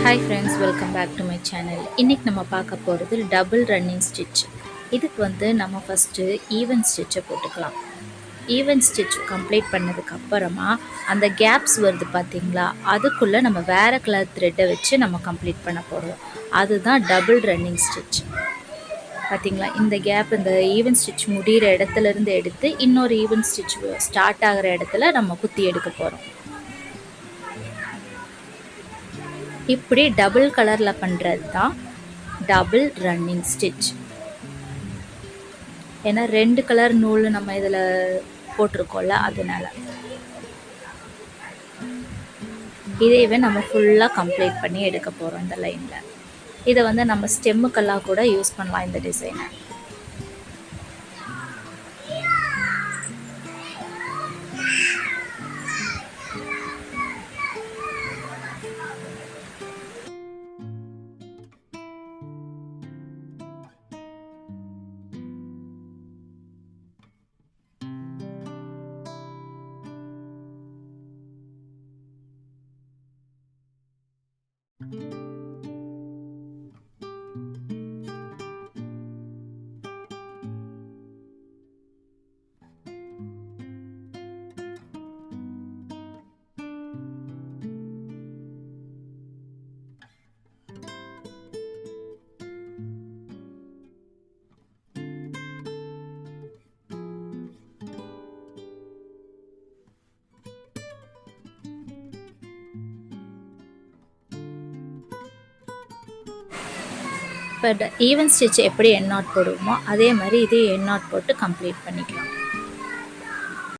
Hi friends, welcome back to my channel. இன்னைக்கு நம்ம பார்க்க போகிறது டபுள் ரன்னிங் ஸ்டிச். இதுக்கு நம்ம ஃபஸ்ட்டு ஈவன் ஸ்டிச்சை போட்டுக்கலாம். ஈவன் ஸ்டிச் கம்ப்ளீட் பண்ணதுக்கு அப்புறமா அந்த கேப்ஸ் வருது பார்த்தீங்களா, அதுக்குள்ளே நம்ம வேறு கலர் த்ரெட்டை வச்சு நம்ம கம்ப்ளீட் பண்ண போகிறோம். அதுதான் டபுள் ரன்னிங் ஸ்டிச். பார்த்தீங்களா, இந்த கேப் இந்த ஈவன் ஸ்டிச் முடிகிற இடத்துலேருந்து எடுத்து இன்னொரு ஈவன் ஸ்டிச் ஸ்டார்ட் ஆகிற இடத்துல நம்ம குத்தி எடுக்க போகிறோம். இப்படி டபுள் கலரில் பண்ணுறது தான் டபுள் ரன்னிங் ஸ்டிச். ஏன்னா 2 கலர் நூல் நம்ம இதில் போட்டிருக்கோம்ல, அதனால இதையவே நம்ம ஃபுல்லாக கம்ப்ளீட் பண்ணி எடுக்க போகிறோம். இந்த லைனில் இதை நம்ம ஸ்டெம்முக்கெல்லாம் கூட யூஸ் பண்ணலாம் இந்த டிசைனை. இப்போ ஈவன் ஸ்டிச் எப்படி என் நாட் போடுவோமோ அதே மாதிரி இதே என் நாட் போட்டு கம்ப்ளீட் பண்ணிக்கலாம்.